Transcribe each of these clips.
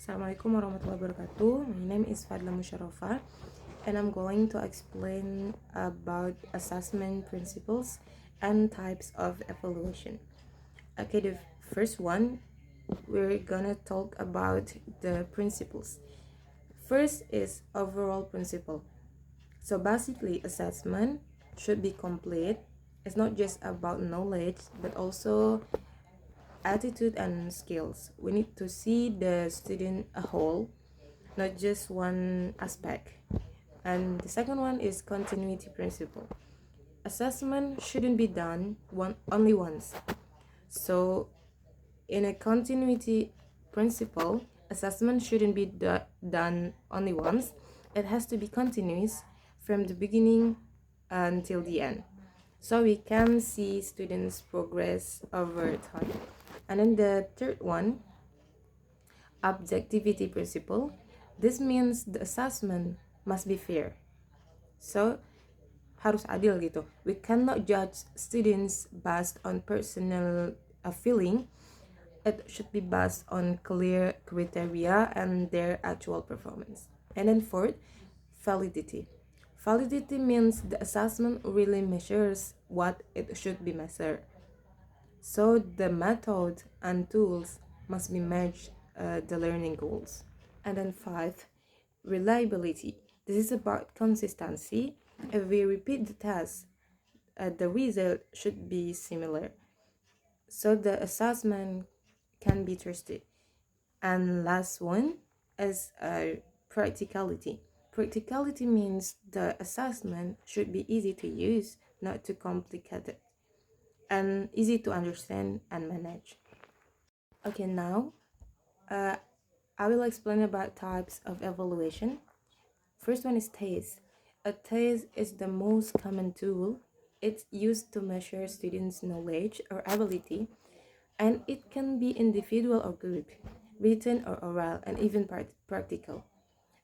Assalamualaikum warahmatullahi wabarakatuh. My name is Fadla and I'm going to explain about assessment principles and types of evaluation. Okay, the first one, we're gonna talk about the principles. First is overall principle. So basically, assessment should be complete. It's not just about knowledge, but also attitude and skills. We need to see the student a whole, not just one aspect. And the second one is continuity principle. Assessment shouldn't be done only once. So in a continuity principle, assessment shouldn't be done only once. It has to be continuous from the beginning until the end, so we can see students progress over time. And then the third one, objectivity principle. This means the assessment must be fair. So harus adil gitu. We cannot judge students based on personal feeling. It should be based on clear criteria and their actual performance. And then fourth, validity. Validity means the assessment really measures what it should be measured. So the method and tools must be matched the learning goals. And then five, reliability. This is about consistency. If we repeat the test, the result should be similar. So the assessment can be trusted. And last one is practicality. Practicality means the assessment should be easy to use, not too complicated, and easy to understand and manage. Okay, now I will explain about types of evaluation. First one is TASE. A TASE is the most common tool. It's used to measure students' knowledge or ability, and it can be individual or group, written or oral, and even practical.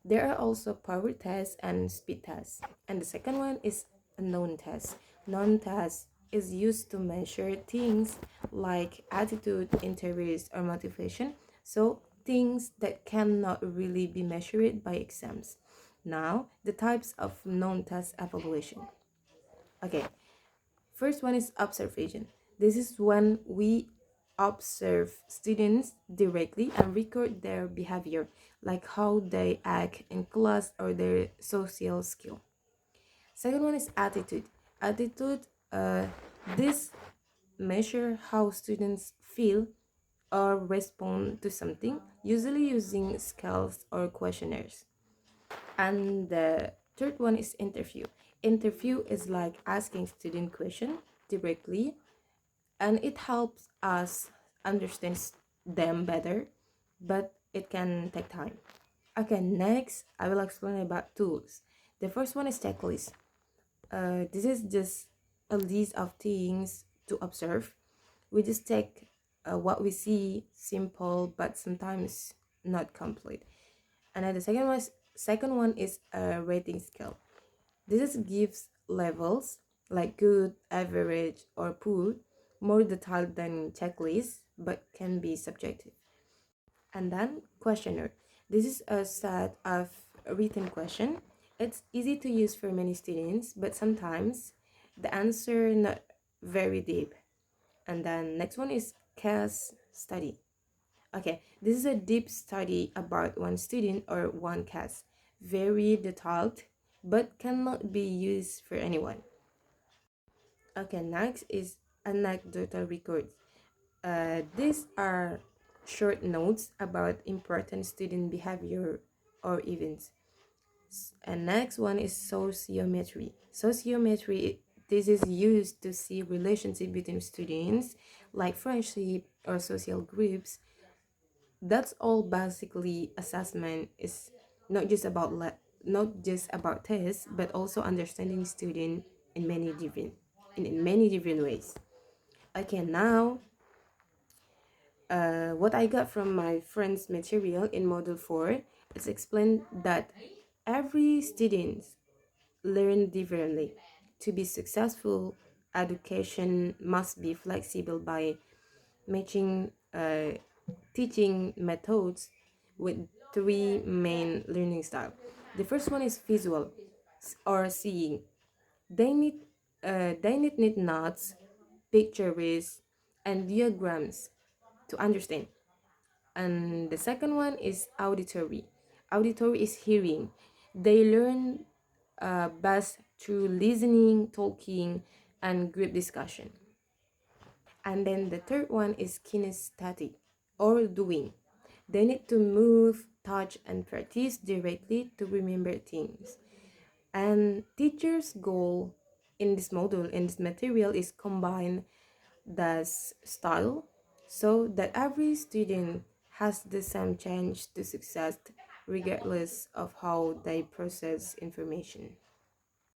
There are also power tests and speed tests. And the second one is a known test. Known test is used to measure things like attitude, interest, or motivation. So things that cannot really be measured by exams. Now, the types of known test evaluation. Okay, first one is observation. This is when we observe students directly and record their behavior, like how they act in class or their social skill. Second one is attitude. Attitude, this measure how students feel or respond to something, usually using scales or questionnaires. And the third one is interview. Interview is like asking student question directly, and it helps us understand them better, but it can take time. Okay, next I will explain about tools. The first one is checklist. This is just a list of things to observe. We just take what we see, simple but sometimes not complete. And then the second one is a rating scale. This gives levels like good, average, or poor, more detailed than checklists, but can be subjective. And then questionnaire. This is a set of written question. It's easy to use for many students, but sometimes the answer not very deep. And then next one is case study. Okay, this is a deep study about one student or one case, very detailed, but cannot be used for anyone. Okay, next is anecdotal records. These are short notes about important student behavior or events. And next one is sociometry. Sociometry, this is used to see relationship between students, like friendship or social groups. That's all basically assessment is not just about tests, but also understanding student in many different ways. Okay, now what I got from my friend's material in module 4 is explained that every student learn differently. To be successful, education must be flexible by matching teaching methods with three main learning styles. The first one is visual or seeing. They need notes, pictures, and diagrams to understand. And the second one is auditory. Auditory is hearing. They learn best through listening, talking, and group discussion. And then the third one is kinesthetic or doing. They need to move, touch, and practice directly to remember things. And teacher's goal in this module, in this material, is combine the style so that every student has the same chance to success regardless of how they process information.